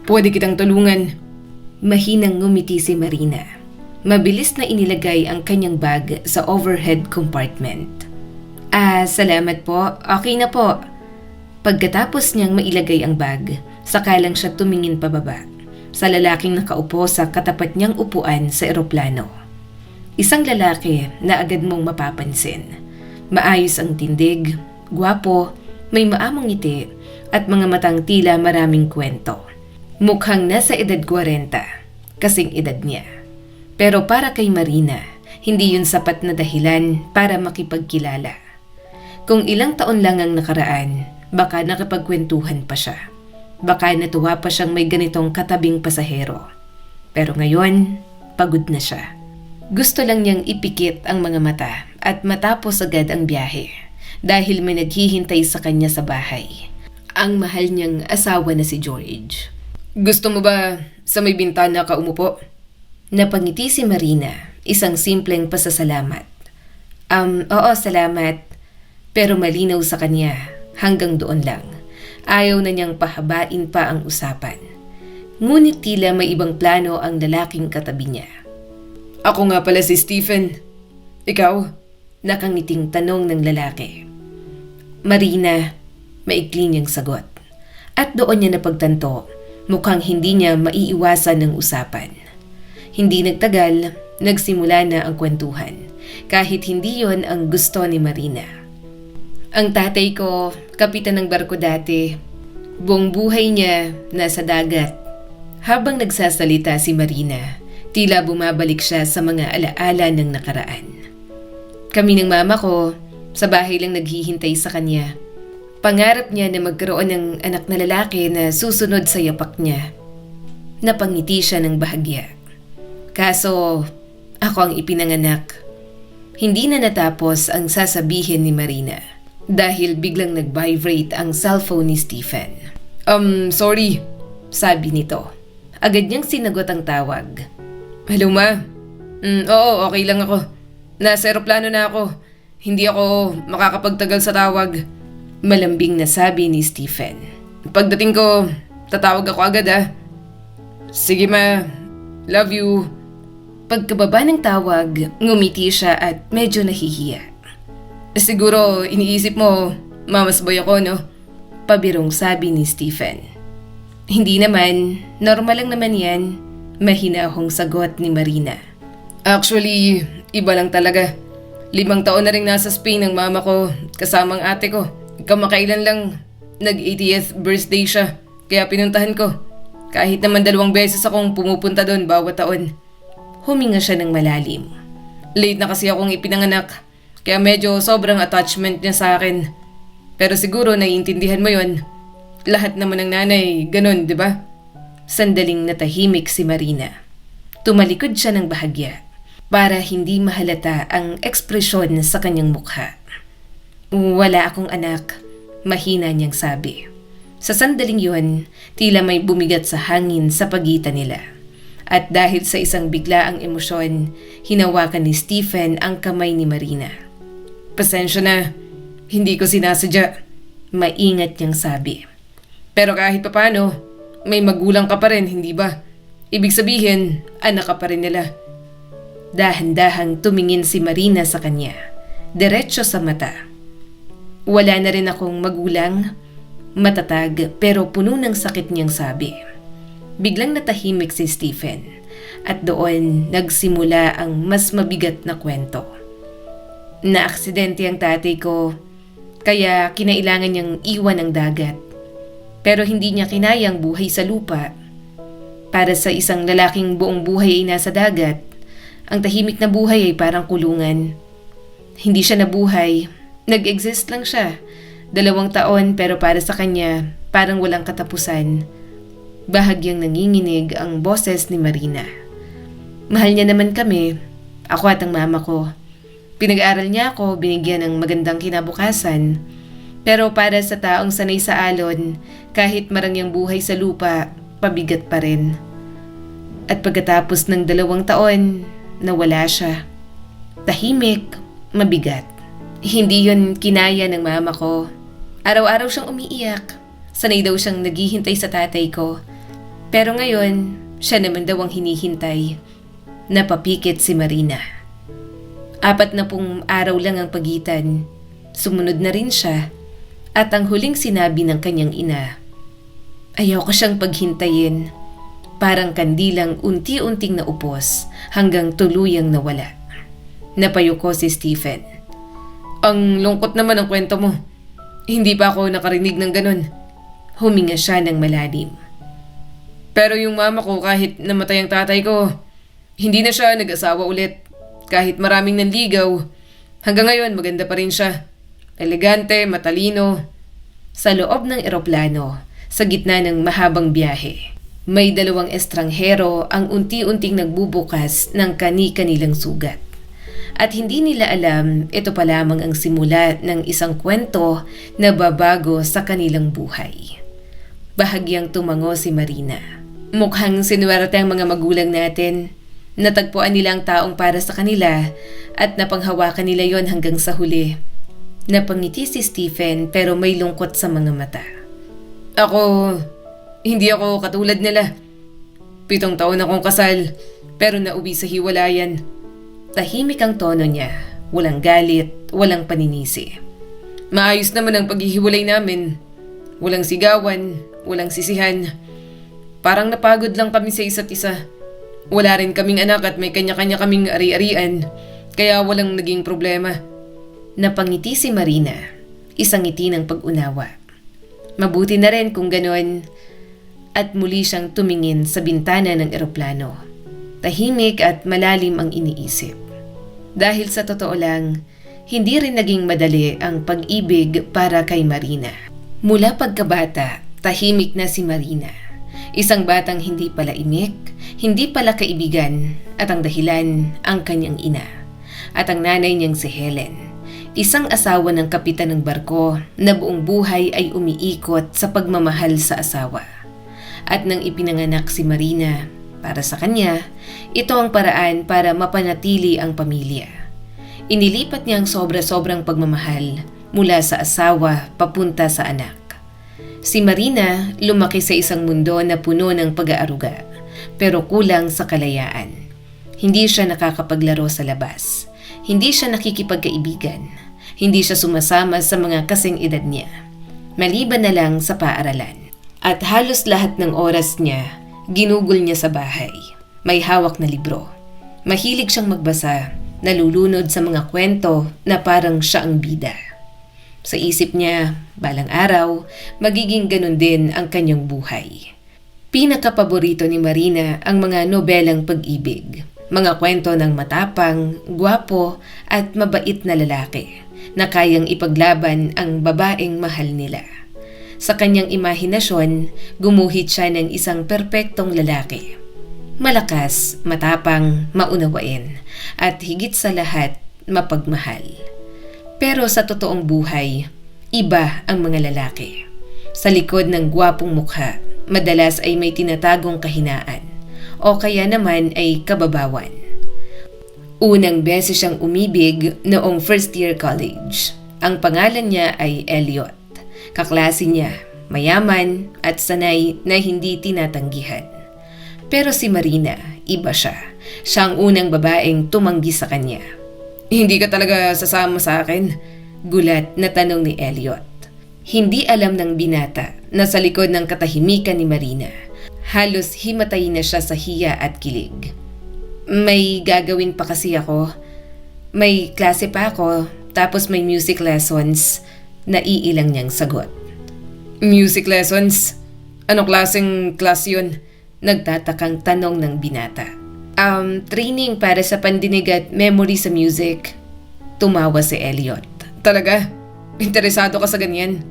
Pwede kitang tulungan. Mahinang ngumiti si Marina. Mabilis na inilagay ang kanyang bag sa overhead compartment. Salamat po. Okay na po. Pagkatapos niyang mailagay ang bag, saka lang siya tumingin pababa sa lalaking nakaupo sa katapat niyang upuan sa eroplano. Isang lalaki na agad mong mapapansin. Maayos ang tindig, gwapo, may maamong ngiti at mga matang tila maraming kwento. Mukhang nasa edad 40, kasing edad niya. Pero para kay Marina, hindi yun sapat na dahilan para makipagkilala. Kung ilang taon lang ang nakaraan, baka nakipagkwentuhan pa siya. Baka natuwa pa siyang may ganitong katabing pasahero. Pero ngayon, pagod na siya. Gusto lang niyang ipikit ang mga mata at matapos agad ang biyahe dahil may naghihintay sa kanya sa bahay. Ang mahal niyang asawa na si George. Gusto mo ba sa may bintana ka umupo? Napangiti si Marina, isang simpleng pasasalamat. Oo, salamat. Pero malinaw sa kanya, hanggang doon lang. Ayaw na niyang pahabain pa ang usapan. Ngunit tila may ibang plano ang lalaking katabi niya. Ako nga pala si Stephen. Ikaw? Nakangiting tanong ng lalaki. Marina, maikli niyang sagot. At doon niya napagtanto, mukhang hindi niya maiiwasan ng usapan. Hindi nagtagal, nagsimula na ang kwentuhan, kahit hindi yon ang gusto ni Marina. Ang tatay ko, kapitan ng barko dati. Buong buhay niya nasa dagat. Habang nagsasalita si Marina, tila bumabalik siya sa mga alaala ng nakaraan. Kami ng mama ko, sa bahay lang naghihintay sa kanya. Pangarap niya na magkaroon ng anak na lalaki na susunod sa yapak niya. Napangiti siya ng bahagya. Kaso, ako ang ipinanganak. Hindi na natapos ang sasabihin ni Marina dahil biglang nag-vibrate ang cellphone ni Stephen. Sorry, sabi nito. Agad niyang sinagot ang tawag. Hello ma? Oo, okay lang ako. Nasa eroplano na ako. Hindi ako makakapagtagal sa tawag. Malambing na sabi ni Stephen. Pagdating ko, tatawag ako agad. Sige ma, love you. Pagkababa ng tawag, ngumiti siya at medyo nahihiya. Siguro iniisip mo, mamasboy ako, no? Pabirong sabi ni Stephen. Hindi naman, normal lang naman yan. Mahinahong sagot ni Marina. Actually, iba lang talaga. 5 taon na rin nasa Spain ang mama ko kasamang ate ko. Kamakailan lang, nag-80th birthday siya, kaya pinuntahan ko. Kahit naman 2 beses akong pumupunta doon bawat taon. Huminga siya ng malalim. Late na kasi akong ipinanganak, kaya medyo sobrang attachment niya sa akin. Pero siguro naiintindihan mo yon. Lahat naman ng nanay, ganun, di ba? Sandaling natahimik si Marina. Tumalikod siya ng bahagya para hindi mahalata ang ekspresyon sa kanyang mukha. Wala akong anak, mahina niyang sabi. Sa sandaling yun, tila may bumigat sa hangin sa pagitan nila. At dahil sa isang biglaang emosyon, hinawakan ni Stephen ang kamay ni Marina. Pasensya na, hindi ko sinasadya, maingat niyang sabi. Pero kahit papano, may magulang ka pa rin, hindi ba? Ibig sabihin, anak ka pa rin nila. Dahan-dahang tumingin si Marina sa kanya, diretso sa mata. Wala na rin akong magulang, matatag pero puno ng sakit niyang sabi. Biglang natahimik si Stephen at doon nagsimula ang mas mabigat na kwento. Naaksidente ang tatay ko, kaya kinailangan niyang iwan ang dagat. Pero hindi niya kinayang buhay sa lupa. Para sa isang lalaking buong buhay ay nasa dagat, ang tahimik na buhay ay parang kulungan. Hindi siya nabuhay, nag-exist lang siya. 2 taon pero para sa kanya, parang walang katapusan. Bahagyang nanginginig ang boses ni Marina. Mahal niya naman kami, ako at ang mama ko. Pinag-aaral niya ako, binigyan ng magandang kinabukasan. Pero para sa taong sanay sa alon, kahit marangyang buhay sa lupa, pabigat pa rin. At pagkatapos ng 2 taon, nawala siya. Tahimik, mabigat. Hindi yun kinaya ng mama ko. Araw-araw siyang umiiyak. Sanay daw siyang naghihintay sa tatay ko. Pero ngayon, siya naman daw ang hinihintay. Napapikit si Marina. 40 araw lang ang pagitan. Sumunod na rin siya. At ang huling sinabi ng kanyang ina, ayaw ko siyang paghintayin. Parang kandilang unti-unting naupos hanggang tuluyang nawala. Napayuko si Stephen. Ang lungkot naman ang kwento mo. Hindi pa ako nakarinig ng ganun. Huminga siya ng malalim. Pero yung mama ko kahit namatay ang tatay ko, hindi na siya nag-asawa ulit. Kahit maraming nanligaw, hanggang ngayon maganda pa rin siya. Elegante, matalino. Sa loob ng eroplano, sa gitna ng mahabang biyahe, may 2 estranghero ang unti-unting nagbubukas ng kani-kanilang sugat. At hindi nila alam ito pa lamang ang simula ng isang kwento na babago sa kanilang buhay. Bahagyang tumango si Marina. Mukhang sinuwerte ang mga magulang natin. Natagpuan nila ang taong para sa kanila at napanghawakan nila yon hanggang sa huli. Napangiti si Stephen pero may lungkot sa mga mata. Hindi ako katulad nila. 7 taon akong kasal pero nauwi sa hiwalayan. Tahimik ang tono niya, walang galit, walang paninisi. Maayos naman ang paghihiwalay namin. Walang sigawan, walang sisihan. Parang napagod lang kami sa isa't isa. Wala rin kaming anak at may kanya-kanya kaming ari-arian, kaya walang naging problema. Napangiti si Marina, isang ngiti ng pag-unawa. Mabuti na rin kung ganon. At muli siyang tumingin sa bintana ng eroplano. Tahimik at malalim ang iniisip. Dahil sa totoo lang, hindi rin naging madali ang pag-ibig para kay Marina. Mula pagkabata, tahimik na si Marina. Isang batang hindi pala imik, hindi pala kaibigan, at ang dahilan, ang kanyang ina. At ang nanay niyang si Helen. Isang asawa ng kapitan ng barko na buong buhay ay umiikot sa pagmamahal sa asawa. At nang ipinanganak si Marina, para sa kanya, ito ang paraan para mapanatili ang pamilya. Inilipat niya ang sobra-sobrang pagmamahal mula sa asawa papunta sa anak. Si Marina lumaki sa isang mundo na puno ng pag-aaruga, pero kulang sa kalayaan. Hindi siya nakakapaglaro sa labas. Hindi siya nakikipagkaibigan. Hindi siya sumasama sa mga kasing edad niya. Maliban na lang sa paaralan. At halos lahat ng oras niya, ginugol niya sa bahay. May hawak na libro. Mahilig siyang magbasa, nalulunod sa mga kwento na parang siya ang bida. Sa isip niya, balang araw, magiging ganun din ang kanyang buhay. Pinakapaborito ni Marina ang mga nobelang pag-ibig. Mga kwento ng matapang, gwapo at mabait na lalaki na kayang ipaglaban ang babaeng mahal nila. Sa kanyang imahinasyon, gumuhit siya ng isang perpektong lalaki. Malakas, matapang, maunawain, at higit sa lahat, mapagmahal. Pero sa totoong buhay, iba ang mga lalaki. Sa likod ng gwapong mukha, madalas ay may tinatagong kahinaan, o kaya naman ay kababawan. Unang beses siyang umibig noong first year college. Ang pangalan niya ay Elliot. Kaklase niya, mayaman at sanay na hindi tinatanggihan. Pero si Marina, iba siya. Siya ang unang babaeng tumanggi sa kanya. Hindi ka talaga sasama sa akin? Gulat na tanong ni Elliot. Hindi alam ng binata na sa likod ng katahimikan ni Marina, halos himatay na siya sa hiya at kilig. May gagawin pa kasi ako. May klase pa ako, tapos may music lessons. Naiilang niyang sagot. Music lessons? Anong klaseng class yun? Nagtatakang tanong ng binata. Training para sa pandinig at memory sa music. Tumawa si Elliot. Talaga? Interesado ka sa ganyan?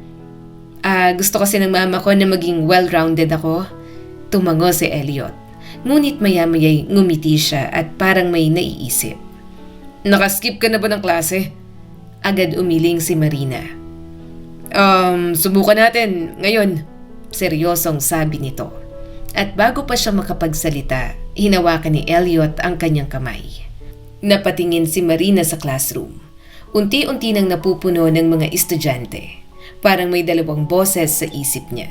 Gusto kasi ng mama ko na maging well-rounded ako. Tumango si Elliot. Ngunit maya-maya'y ngumiti siya at parang may naiisip. Nakaskip ka na ba ng klase? Agad umiling si Marina. Subukan natin ngayon. Seryosong sabi nito. At bago pa siya makapagsalita, hinawakan ni Elliot ang kanyang kamay. Napatingin si Marina sa classroom. Unti-unti nang napupuno ng mga estudyante. Parang may 2 boses sa isip niya.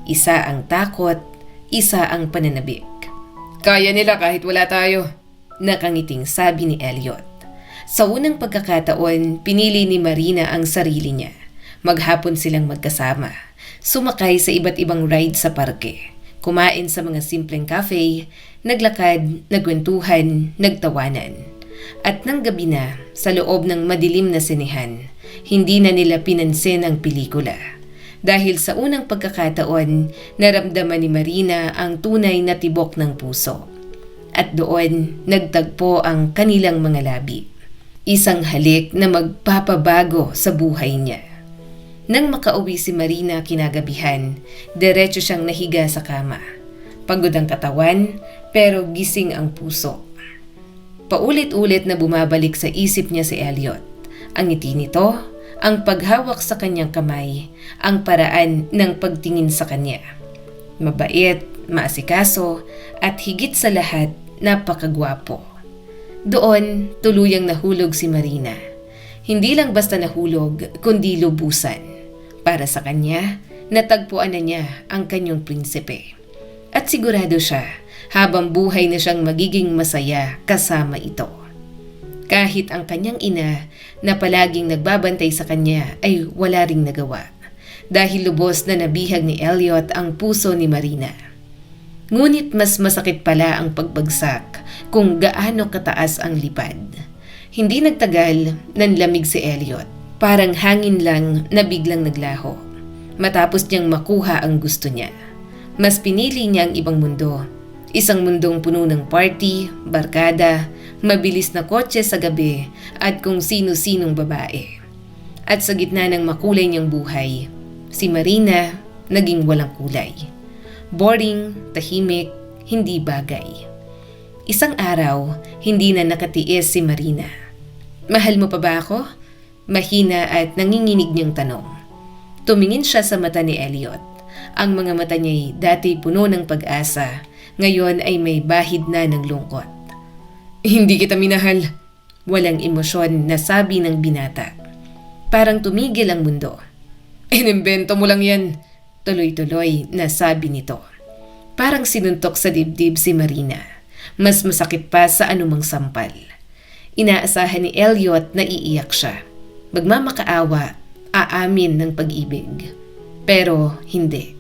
Isa ang takot, isa ang pananabik. Kaya nila kahit wala tayo, nakangiting sabi ni Elliot. Sa unang pagkakataon, pinili ni Marina ang sarili niya. Maghapon silang magkasama. Sumakay sa iba't ibang ride sa parke. Kumain sa mga simpleng cafe, naglakad, nagkwentuhan, nagtawanan. At nang gabi na, sa loob ng madilim na sinehan, hindi na nila pinansin ang pelikula. Dahil sa unang pagkakataon, naramdaman ni Marina ang tunay na tibok ng puso. At doon, nagtagpo ang kanilang mga labi. Isang halik na magpapabago sa buhay niya. Nang makauwi si Marina kinagabihan, diretso siyang nahiga sa kama. Pagod ang katawan, pero gising ang puso. Paulit-ulit na bumabalik sa isip niya si Elliot. Ang ngiti nito, ang paghawak sa kanyang kamay, ang paraan ng pagtingin sa kanya. Mabait, maasikaso, at higit sa lahat, napakagwapo. Doon, tuluyang nahulog si Marina. Hindi lang basta nahulog, kundi lubusan. Para sa kanya, natagpuan na niya ang kanyang prinsipe. At sigurado siya, habang buhay na siyang magiging masaya kasama ito. Kahit ang kanyang ina na palaging nagbabantay sa kanya ay wala ring nagawa. Dahil lubos na nabihag ni Elliot ang puso ni Marina. Ngunit mas masakit pala ang pagbagsak kung gaano kataas ang lipad. Hindi nagtagal, nanlamig si Elliot. Parang hangin lang na biglang naglaho. Matapos niyang makuha ang gusto niya. Mas pinili niya ang ibang mundo. Isang mundong puno ng party, barkada, mabilis na kotse sa gabi at kung sino-sinong babae. At sa gitna ng makulay niyang buhay, si Marina naging walang kulay. Boring, tahimik, hindi bagay. Isang araw, hindi na nakatiis si Marina. Mahal mo pa ba ako? Mahina at nanginginig niyang tanong. Tumingin siya sa mata ni Elliot. Ang mga mata niya'y dati puno ng pag-asa, ngayon ay may bahid na ng lungkot. Hindi kita minahal. Walang emosyon na sabi ng binata. Parang tumigil ang mundo. Inimbento mo lang yan. Tuloy-tuloy na sabi nito. Parang sinuntok sa dibdib si Marina. Mas masakit pa sa anumang sampal. Inaasahan ni Elliot na iiyak siya. Magmamakaawa, aamin ng pag-ibig. Pero hindi.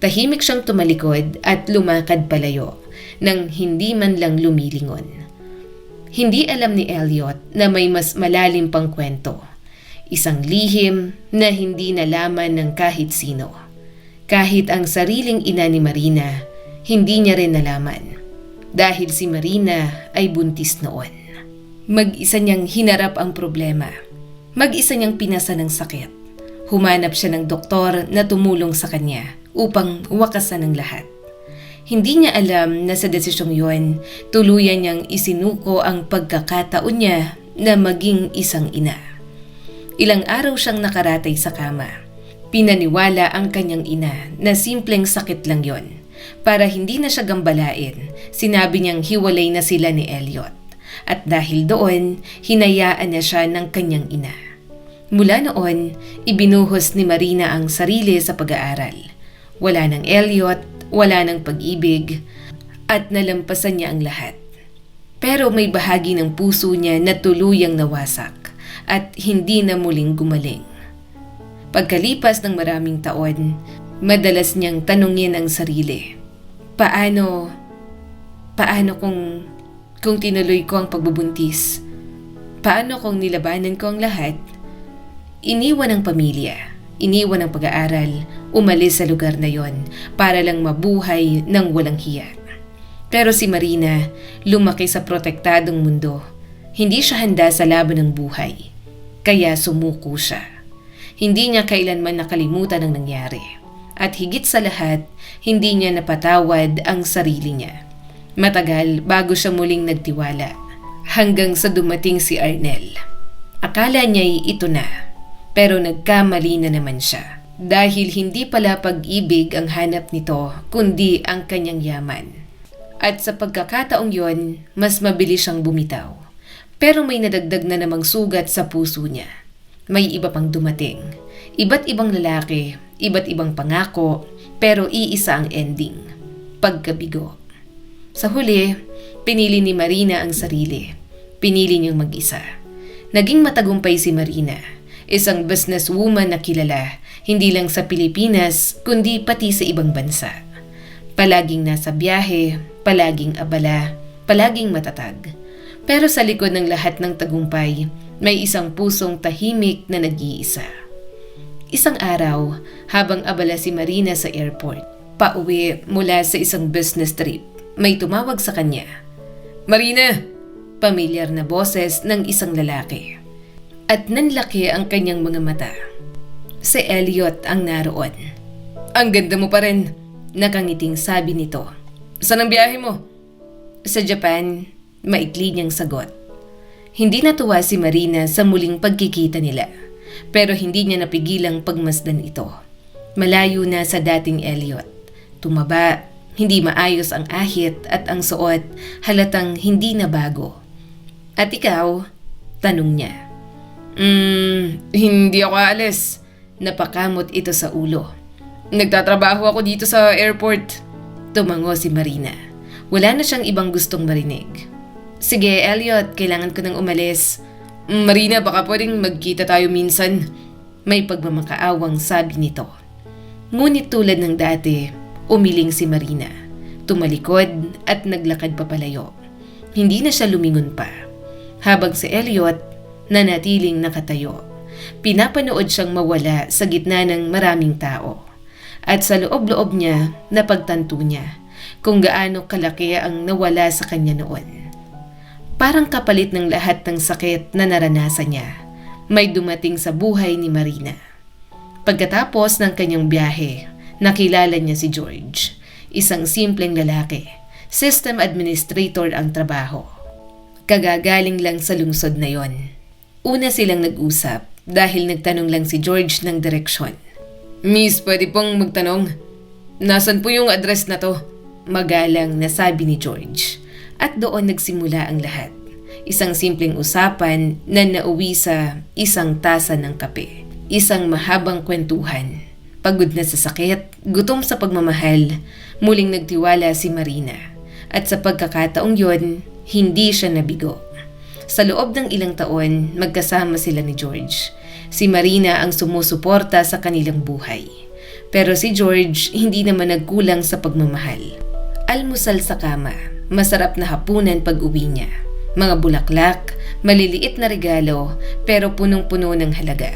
Tahimik siyang tumalikod at lumakad palayo nang hindi man lang lumilingon. Hindi alam ni Elliot na may mas malalim pang kwento. Isang lihim na hindi nalaman ng kahit sino. Kahit ang sariling ina ni Marina, hindi niya rin nalaman. Dahil si Marina ay buntis noon. Mag-isa niyang hinarap ang problema. Mag-isa niyang pinasa ng sakit. Humanap siya ng doktor na tumulong sa kanya upang wakasan ang lahat. Hindi niya alam na sa desisyong yun, tuluyan niyang isinuko ang pagkakataon niya na maging isang ina. Ilang araw siyang nakaratay sa kama. Pinaniwala ang kanyang ina na simpleng sakit lang yon. Para hindi na siya gambalain, sinabi niyang hiwalay na sila ni Elliot. At dahil doon, hinayaan niya siya ng kanyang ina. Mula noon, ibinuhos ni Marina ang sarili sa pag-aaral. Wala ng Elliot, wala ng pag-ibig, at nalampasan niya ang lahat. Pero may bahagi ng puso niya na tuluyang nawasak at hindi na muling gumaling. Pagkalipas ng maraming taon, madalas niyang tanungin ang sarili. Paano kung tinuloy ko ang pagbubuntis? Paano kung nilabanan ko ang lahat? Iniwan ang pamilya, iniwan ang pag-aaral, umalis sa lugar na yon para lang mabuhay ng walang hiya. Pero si Marina, lumaki sa protektadong mundo. Hindi siya handa sa laban ng buhay, kaya sumuko siya. Hindi niya kailanman nakalimutan ang nangyari. At higit sa lahat, hindi niya napatawad ang sarili niya. Matagal bago siya muling nagtiwala, hanggang sa dumating si Arnel. Akala niya'y ito na. Pero nagkamali na naman siya. Dahil hindi pala pag-ibig ang hanap nito, kundi ang kanyang yaman. At sa pagkakataong yon, mas mabilis siyang bumitaw. Pero may nadagdag na namang sugat sa puso niya. May iba pang dumating. Iba't ibang lalaki, iba't ibang pangako, pero iisa ang ending. pagkabigo. Sa huli, pinili ni Marina ang sarili. Pinili niyang mag-isa. Naging matagumpay si Marina, isang businesswoman na kilala hindi lang sa Pilipinas kundi pati sa ibang bansa. Palaging nasa biyahe, palaging abala, palaging matatag. Pero sa likod ng lahat ng tagumpay, may isang pusong tahimik na nag-iisa. Isang araw, habang abala si Marina sa airport, pauwi mula sa isang business trip, may tumawag sa kanya. "Marina!" Pamilyar na boses ng isang lalaki. At nanlaki ang kanyang mga mata. Si Elliot ang naroon. "Ang ganda mo pa rin," nakangiting sabi nito. "Saan ang biyahe mo?" "Sa Japan," maikli niyang sagot. Hindi natuwa si Marina sa muling pagkikita nila, pero hindi niya napigilang pagmasdan ito. Malayo na sa dating Elliot. Tumaba, hindi maayos ang ahit at ang suot halatang hindi na bago. "At ikaw?" tanong niya. Hindi ako aalis." Napakamot ito sa ulo. "Nagtatrabaho ako dito sa airport." Tumango si Marina. Wala na siyang ibang gustong marinig. "Sige, Elliot, kailangan ko nang umalis." "Marina, baka pwedeng magkita tayo minsan." May pagmamakaawang sabi nito. Ngunit tulad ng dati, umiling si Marina. Tumalikod at naglakad papalayo. Hindi na siya lumingon pa. Habang si Elliot nanatiling nakatayo. Pinapanood siyang mawala sa gitna ng maraming tao. At sa loob-loob niya, napagtanto niya kung gaano kalaki ang nawala sa kanya noon. Parang kapalit ng lahat ng sakit na naranasan niya, may dumating sa buhay ni Marina. Pagkatapos ng kanyang biyahe, nakilala niya si George, isang simpleng lalaki. System administrator ang trabaho. Kagagaling lang sa lungsod na yon. Una silang nag-usap dahil nagtanong lang si George ng direksyon. "Miss, pwede pong magtanong? Nasaan po yung address na to?" Magalang na sabi ni George. At doon nagsimula ang lahat. Isang simpleng usapan na nauwi sa isang tasa ng kape. Isang mahabang kwentuhan. Pagod na sa sakit, gutom sa pagmamahal, muling nagtiwala si Marina. At sa pagkakataong yon, hindi siya nabigo. Sa loob ng ilang taon, magkasama sila ni George. Si Marina ang sumusuporta sa kanilang buhay. Pero si George hindi naman nagkulang sa pagmamahal. Almusal sa kama. Masarap na hapunan pag-uwi niya. Mga bulaklak, maliliit na regalo, pero punong-puno ng halaga.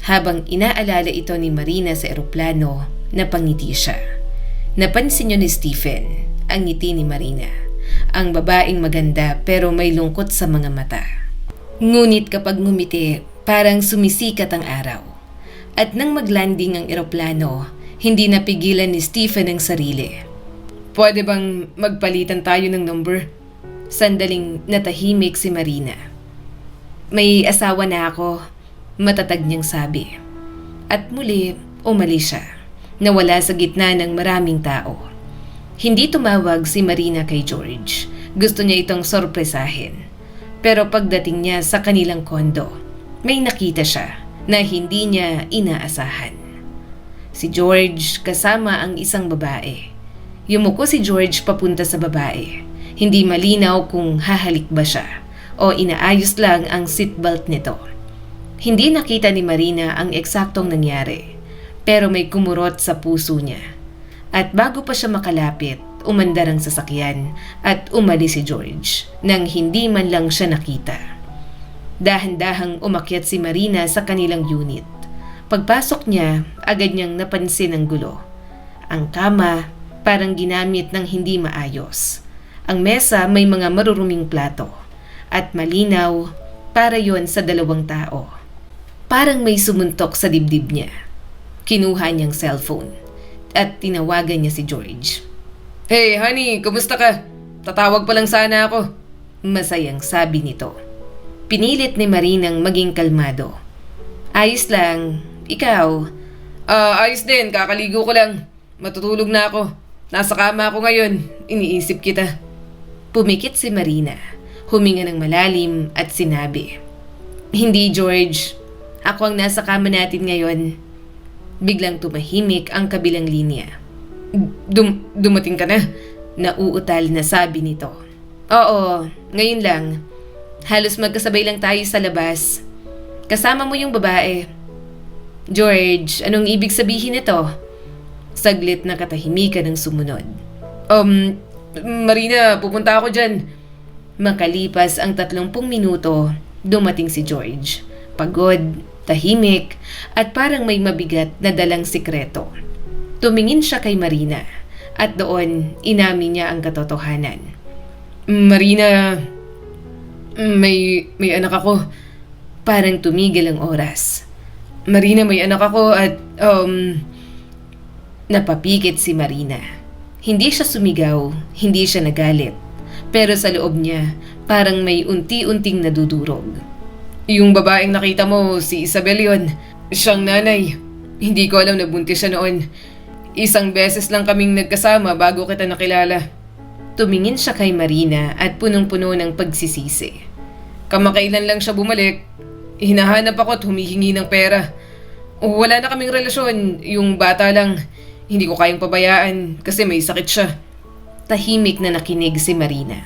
Habang inaalala ito ni Marina sa eroplano, napangiti siya. Napansin niyo ni Stephen ang ngiti ni Marina. Ang babaeng maganda pero may lungkot sa mga mata. Ngunit kapag ngumiti, parang sumisikat ang araw. At nang maglanding ang eroplano, hindi napigilan ni Stephen ang sarili. "Pwede bang magpalitan tayo ng number?" Sandaling natahimik si Marina. "May asawa na ako," matatag niyang sabi. At muli, umalis siya. Nawala sa gitna ng maraming tao. Hindi tumawag si Marina kay George. Gusto niya itong sorpresahin. Pero pagdating niya sa kanilang kondo, may nakita siya na hindi niya inaasahan. Si George kasama ang isang babae. Yumuko si George papunta sa babae. Hindi malinaw kung hahalik ba siya o inaayos lang ang seatbelt nito. Hindi nakita ni Marina ang eksaktong nangyari, pero may kumurot sa puso niya. At bago pa siya makalapit, umandar ang sasakyan at umalis si George nang hindi man lang siya nakita. Dahan-dahang umakyat si Marina sa kanilang unit. Pagpasok niya, agad niyang napansin ang gulo. Ang kama, parang ginamit ng hindi maayos. Ang mesa may mga maruruming plato. At malinaw, para yon sa 2 tao. Parang may sumuntok sa dibdib niya. Kinuha niyang cellphone at tinawagan niya si George. "Hey honey, kumusta ka? Tatawag pa lang sana ako." Masayang sabi nito. Pinilit ni Marinang maging kalmado. "Ayos lang. Ikaw?" Ayos din. Kakaligo ko lang. Matutulog na ako. Nasa kama ako ngayon. Iniisip kita." Pumikit si Marina. Huminga ng malalim at sinabi, "Hindi, George. Ako ang nasa kama natin ngayon." Biglang tumahimik ang kabilang linya. Dumating ka na? Nauutal na sabi nito. Oo, ngayon lang. Halos magkasabay lang tayo sa labas. Kasama mo yung babae. George, anong ibig sabihin nito? Saglit na katahimikan ang sumunod. Marina, pupunta ako dyan. Makalipas ang 30 minuto, dumating si George. Pagod, tahimik, at parang may mabigat na dalang sikreto. Tumingin siya kay Marina at doon inamin niya ang katotohanan. Marina, may anak ako. Parang tumigil ang oras. Marina, may anak ako at napapikit si Marina. Hindi siya sumigaw, hindi siya nagalit. Pero sa loob niya, parang may unti-unting nadudurog. Yung babaeng nakita mo, si Isabel yun. Siyang nanay. Hindi ko alam na buntis siya noon. Isang beses lang kaming nagkasama bago kita nakilala. Tumingin siya kay Marina at punong-puno ng pagsisisi. Kamakailan lang siya bumalik. Hinahanap ako at humihingi ng pera. Wala na kaming relasyon. Yung bata lang, hindi ko kayang pabayaan kasi may sakit siya. Tahimik na nakinig si Marina.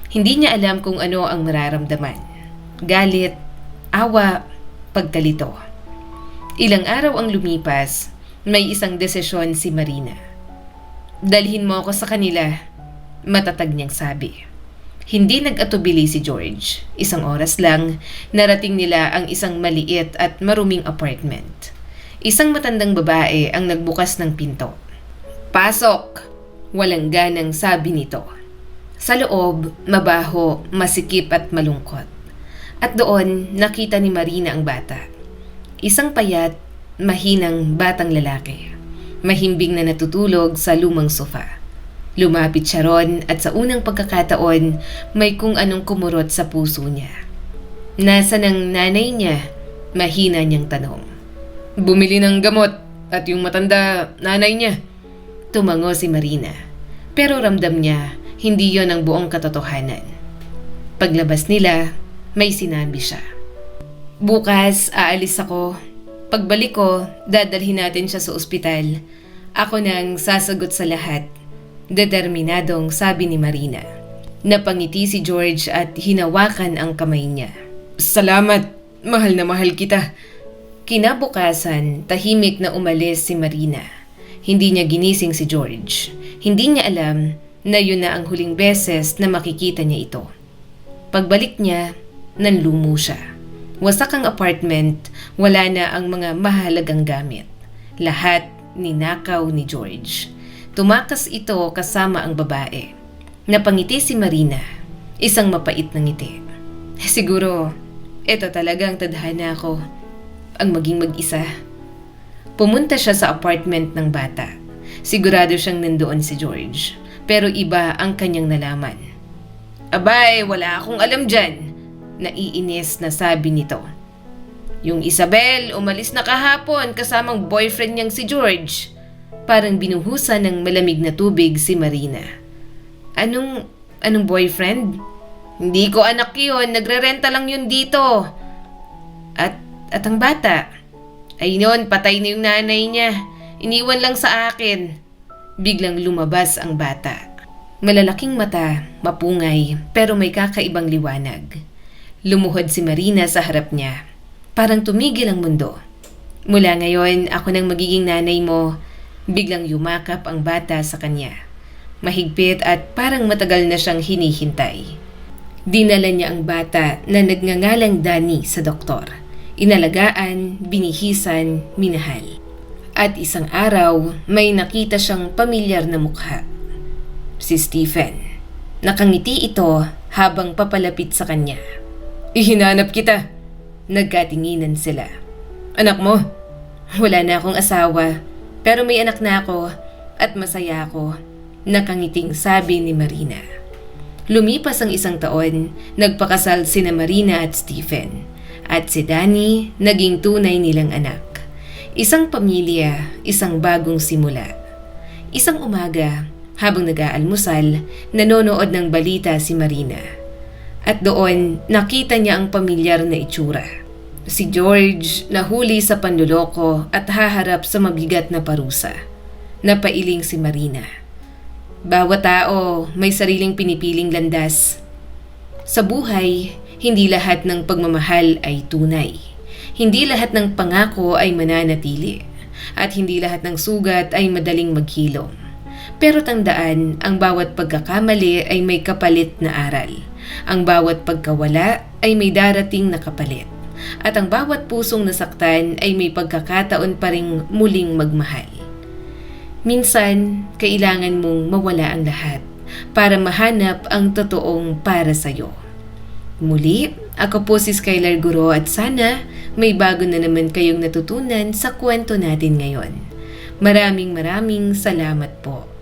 Hindi niya alam kung ano ang mararamdaman. Galit, awa, pagkalito. Ilang araw ang lumipas, may isang desisyon si Marina. Dalhin mo ako sa kanila, matatag niyang sabi. Hindi nag-atubili si George. Isang oras lang, narating nila ang isang maliit at maruming apartment. Isang matandang babae ang nagbukas ng pinto. Pasok! Walang ganang sabi nito. Sa loob, mabaho, masikip at malungkot. At doon, nakita ni Marina ang bata. Isang payat, mahinang batang lalaki. Mahimbing na natutulog sa lumang sofa. Lumapit siya ron at sa unang pagkakataon, may kung anong kumurot sa puso niya. Nasaan ang nanay niya? Mahina niyang tanong. Bumili ng gamot at yung matanda, nanay niya. Tumango si Marina. Pero ramdam niya, hindi yon ang buong katotohanan. Paglabas nila, may sinabi siya. Bukas, aalis ako. Pagbalik ko, dadalhin natin siya sa ospital. Ako nang sasagot sa lahat. Determinadong sabi ni Marina. Napangiti si George at hinawakan ang kamay niya. Salamat, mahal na mahal kita. Kinabukasan, tahimik na umalis si Marina. Hindi niya ginising si George. Hindi niya alam na yun na ang huling beses na makikita niya ito. Pagbalik niya, nanlumo siya. Wasak ang apartment, wala na ang mga mahalagang gamit. Lahat ninakaw ni George. Tumakas ito kasama ang babae. Napangiti si Marina, isang mapait na ngiti. Siguro, ito talagang tadhana ko, ang maging mag-isa. Pumunta siya sa apartment ng bata. Sigurado siyang nandoon si George, pero iba ang kanyang nalaman. Abay, wala akong alam dyan, naiinis na sabi nito. Yung Isabel, umalis na kahapon kasamang boyfriend niyang si George. Parang binuhusan ng malamig na tubig si Marina. Anong boyfriend? Hindi ko anak yun, nagre-renta lang yun dito. At ang bata? Ay noon, patay na yung nanay niya. Iniwan lang sa akin. Biglang lumabas ang bata. Malalaking mata, mapungay, pero may kakaibang liwanag. Lumuhod si Marina sa harap niya. Parang tumigil ang mundo. Mula ngayon, ako nang magiging nanay mo. Biglang yumakap ang bata sa kanya. Mahigpit at parang matagal na siyang hinihintay. Dinala niya ang bata na nagngangalang Danny sa doktor. Inalagaan, binihisan, minahal. At isang araw, may nakita siyang pamilyar na mukha. Si Stephen. Nakangiti ito habang papalapit sa kanya. Ihinanap kita. Nagkatinginan sila. Anak mo? Wala na akong asawa, pero may anak na ako at masaya ako. Nakangiting sabi ni Marina. Lumipas ang isang taon, nagpakasal sina Marina at Stephen. At si Danny naging tunay nilang anak. Isang pamilya, isang bagong simula. Isang umaga, habang nag-aalmusal, nanonood ng balita si Marina. At doon, nakita niya ang pamilyar na itsura. Si George nahuli sa panluloko at haharap sa mabigat na parusa. Napailing si Marina. Bawat tao may sariling pinipiling landas. Sa buhay, hindi lahat ng pagmamahal ay tunay. Hindi lahat ng pangako ay mananatili. At hindi lahat ng sugat ay madaling maghilom. Pero tandaan, ang bawat pagkakamali ay may kapalit na aral. Ang bawat pagkawala ay may darating na kapalit. At ang bawat pusong nasaktan ay may pagkakataon pa ring muling magmahal. Minsan, kailangan mong mawala ang lahat para mahanap ang totoong para sa'yo. Muli, ako po si Skylar Guro at sana may bago na naman kayong natutunan sa kwento natin ngayon. Maraming salamat po.